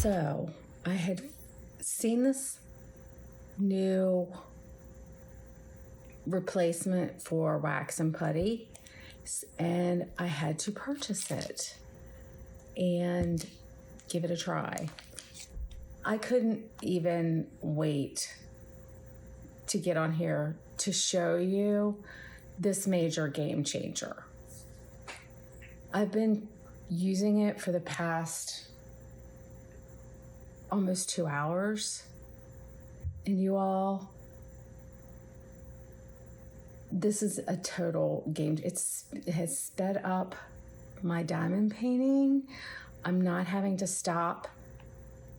So I had seen this new replacement for wax and putty, and I had to purchase it and give it a try. I couldn't even wait to get on here to show you this major game changer. I've been using it for the past almost 2 hours, and you all, this is a total game. It has sped up my diamond painting. I'm not having to stop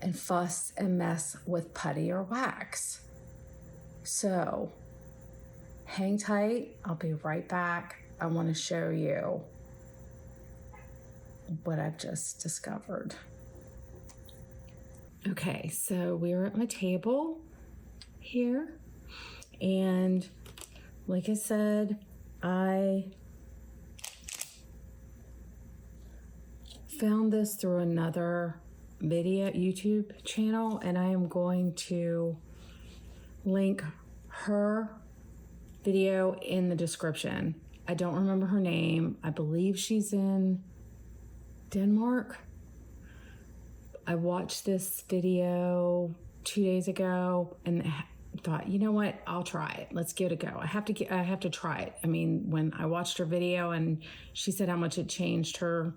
and fuss and mess with putty or wax. So hang tight, I'll be right back. I want to show you what I've just discovered. Okay, so we're at my table here, and like I said, I found this through another video YouTube channel, and I am going to link her video in the description. I don't remember her name. I believe she's in Denmark. I watched this video 2 days ago and thought, you know what, I'll try it. Let's give it a go. I have to try it. I mean, when I watched her video and she said how much it changed her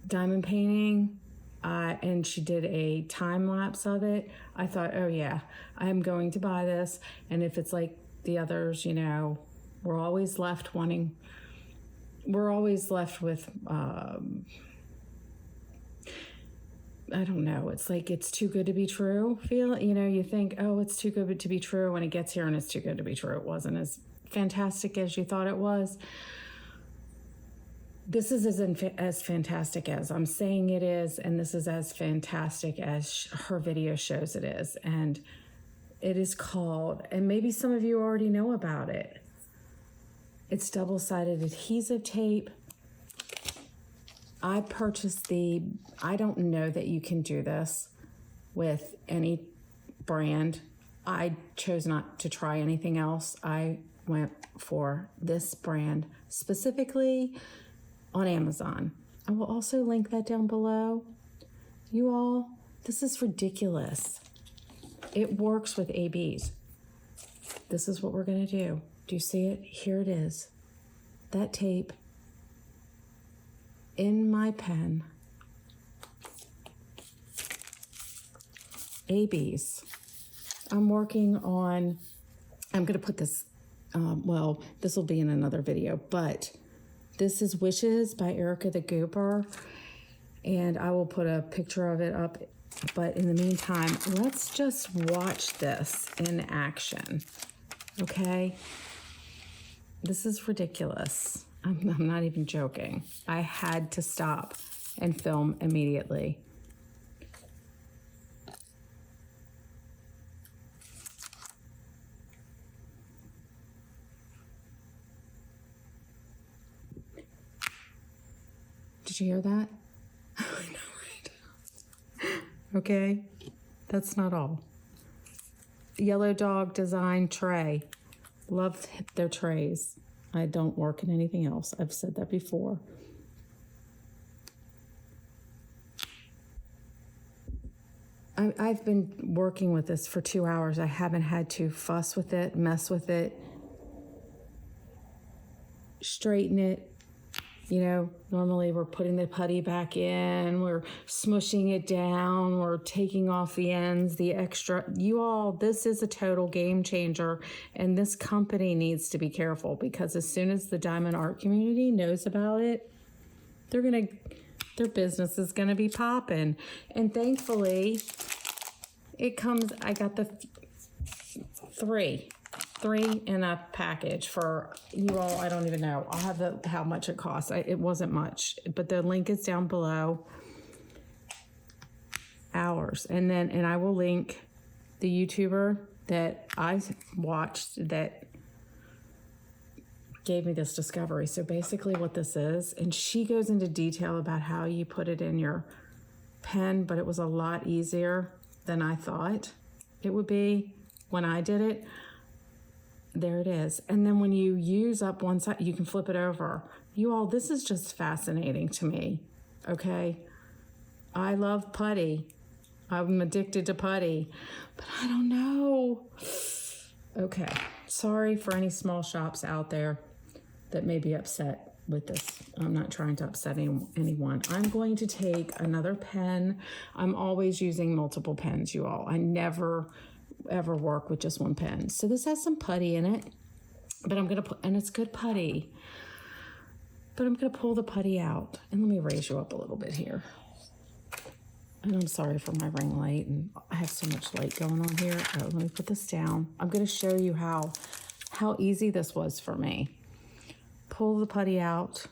diamond painting, and she did a time lapse of it, I thought, oh yeah, I'm going to buy this. And if it's like the others, you know, we're always left with I don't know, it's like it's too good to be true feel. You know, you think, oh, it's too good to be true, when it gets here and it's too good to be true. It wasn't as fantastic as you thought it was. This is as fantastic as I'm saying it is, and this is as fantastic as her video shows it is. And it is called, and maybe some of you already know about it, it's double-sided adhesive tape. I purchased I don't know that you can do this with any brand. I chose not to try anything else. I went for this brand specifically on Amazon. I will also link that down below. You all, this is ridiculous. It works with ABs. This is what we're gonna do. Do you see it? Here it is. That tape in my pen. ABs. I'm working on, I'm gonna put this, well, this will be in another video, but this is Wishes by Erica the Gooper, and I will put a picture of it up. But in the meantime, let's just watch this in action, okay? This is ridiculous. I'm not even joking. I had to stop and film immediately. Did you hear that? I know, right? Okay, that's not all. Yellow Dog Design Tray. Love their trays. I don't work in anything else. I've said that before. I've been working with this for 2 hours. I haven't had to fuss with it, mess with it, straighten it. You know, normally we're putting the putty back in, we're smushing it down, we're taking off the ends, the extra. You all, this is a total game changer, and this company needs to be careful, because as soon as the diamond art community knows about it, their business is gonna be popping. And thankfully, it comes, I got the three in a package for you all. I don't even know. I'll have how much it costs. It wasn't much, but the link is down below. Hours. And I will link the YouTuber that I watched that gave me this discovery. So basically what this is, and she goes into detail about how you put it in your pen, but it was a lot easier than I thought it would be when I did it. There it is. And then when you use up one side, you can flip it over. You all, this is just fascinating to me, okay? I love putty. I'm addicted to putty, but I don't know. Okay, sorry for any small shops out there that may be upset with this. I'm not trying to upset anyone. I'm going to take another pen. I'm always using multiple pens, you all. I never ever work with just one pen. So this has some putty in it, but I'm gonna put, and it's good putty, but I'm gonna pull the putty out. And let me raise you up a little bit here. And I'm sorry for my ring light, and I have so much light going on here. Oh, let me put this down. I'm gonna show you how easy this was for me. Pull the putty out.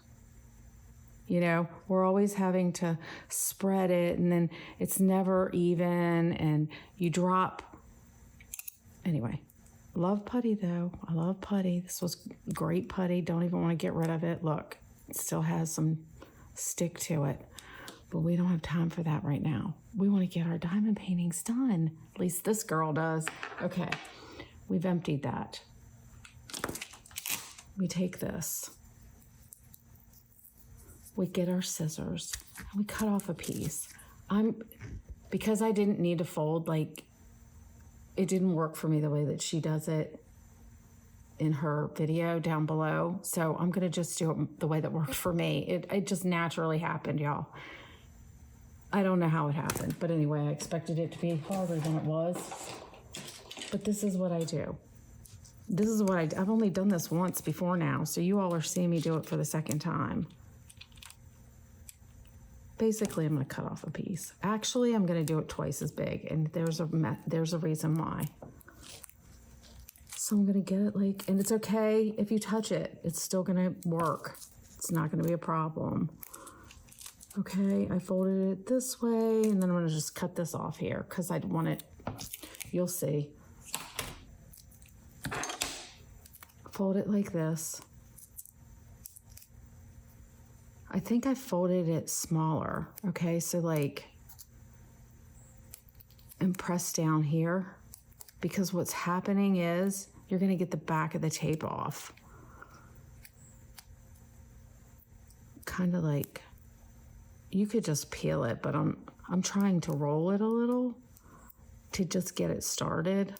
You know, we're always having to spread it, and then it's never even, and you drop. Anyway, love putty though. I love putty. This was great putty. Don't even want to get rid of it. Look, it still has some stick to it, but we don't have time for that right now. We want to get our diamond paintings done. At least this girl does. Okay, we've emptied that. We take this. We get our scissors and we cut off a piece. Because I didn't need to fold, like, it didn't work for me the way that she does it in her video down below. So I'm gonna just do it the way that worked for me. It just naturally happened, y'all. I don't know how it happened, but anyway, I expected it to be harder than it was. But this is what I do. This is what I've only done this once before now, so you all are seeing me do it for the second time. Basically, I'm gonna cut off a piece. Actually, I'm gonna do it twice as big, and there's a reason why. So I'm gonna get it like, and it's okay if you touch it, it's still gonna work. It's not gonna be a problem. Okay, I folded it this way, and then I'm gonna just cut this off here, because I want it, you'll see. Fold it like this. I think I folded it smaller, okay? So like, and press down here, because what's happening is you're gonna get the back of the tape off. Kind of like, you could just peel it, but I'm trying to roll it a little to just get it started.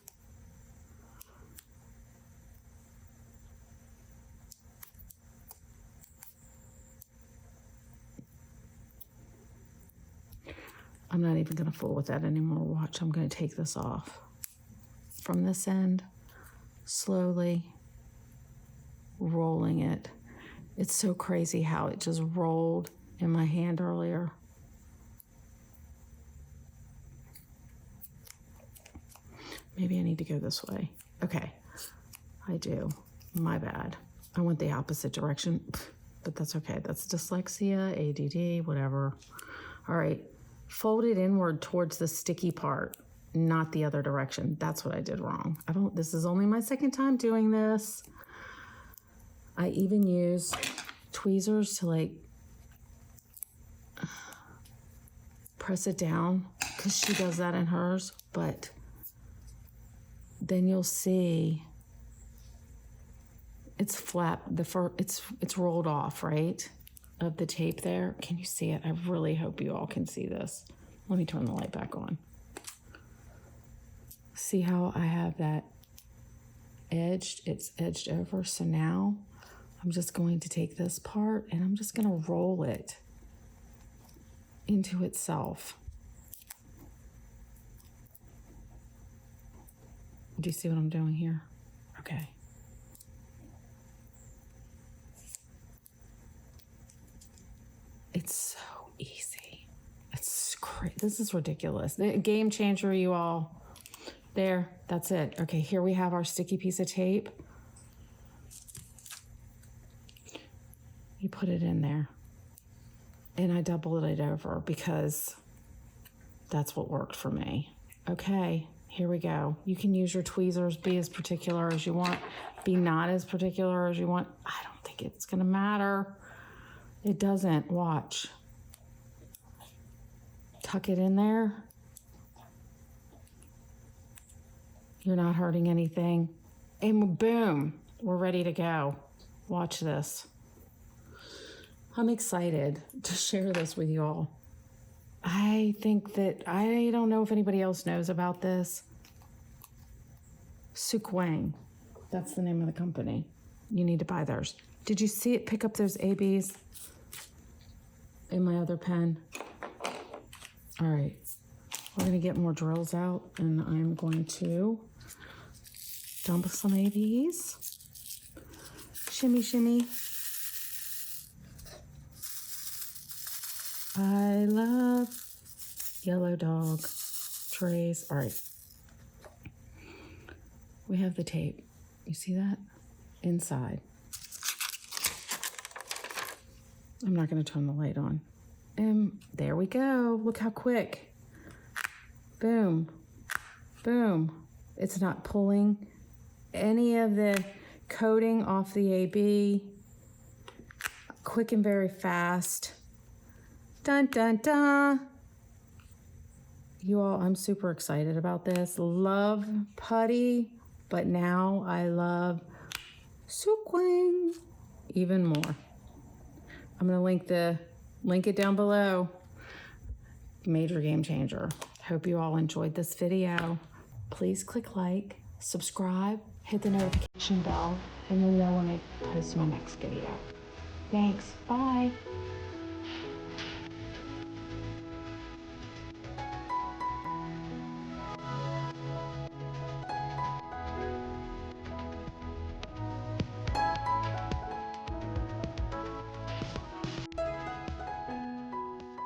I'm not even gonna fool with that anymore. Watch, I'm gonna take this off. From this end, slowly rolling it. It's so crazy how it just rolled in my hand earlier. Maybe I need to go this way. Okay, I do, my bad. I went the opposite direction, but that's okay. That's dyslexia, ADD, whatever. All right. Fold it inward towards the sticky part, not the other direction. That's what I did wrong. This is only my second time doing this. I even use tweezers to like press it down, because she does that in hers, but then you'll see it's flat, it's rolled off, right? Of the tape there. Can you see it? I really hope you all can see this. Let me turn the light back on. See how I have that edged? It's edged over. So now I'm just going to take this part and I'm just going to roll it into itself. Do you see what I'm doing here? Okay. It's so easy. It's crazy. This is ridiculous. The game changer, you all. There, that's it. Okay, here we have our sticky piece of tape. You put it in there. And I doubled it over because that's what worked for me. Okay, here we go. You can use your tweezers, be as particular as you want, be not as particular as you want. I don't think it's gonna matter. It doesn't. Watch. tuck it in there. You're not hurting anything. And boom, we're ready to go. Watch this. I'm excited to share this with you all. I think that, I don't know if anybody else knows about this. Sukwang, that's the name of the company. You need to buy theirs. Did you see it pick up those ABs in my other pen? All right, we're gonna get more drills out and I'm going to dump some ABs. Shimmy, shimmy. I love yellow dog trays. All right. We have the tape. You see that? Inside. I'm not going to turn the light on. And there we go. Look how quick. Boom. Boom. It's not pulling any of the coating off the AB. Quick and very fast. Dun, dun, dun. You all, I'm super excited about this. Love putty, but now I love Sukwang even more. I'm gonna link it down below. Major game changer. Hope you all enjoyed this video. Please click like, subscribe, hit the notification bell, and you'll know when I post my next video. Thanks, bye.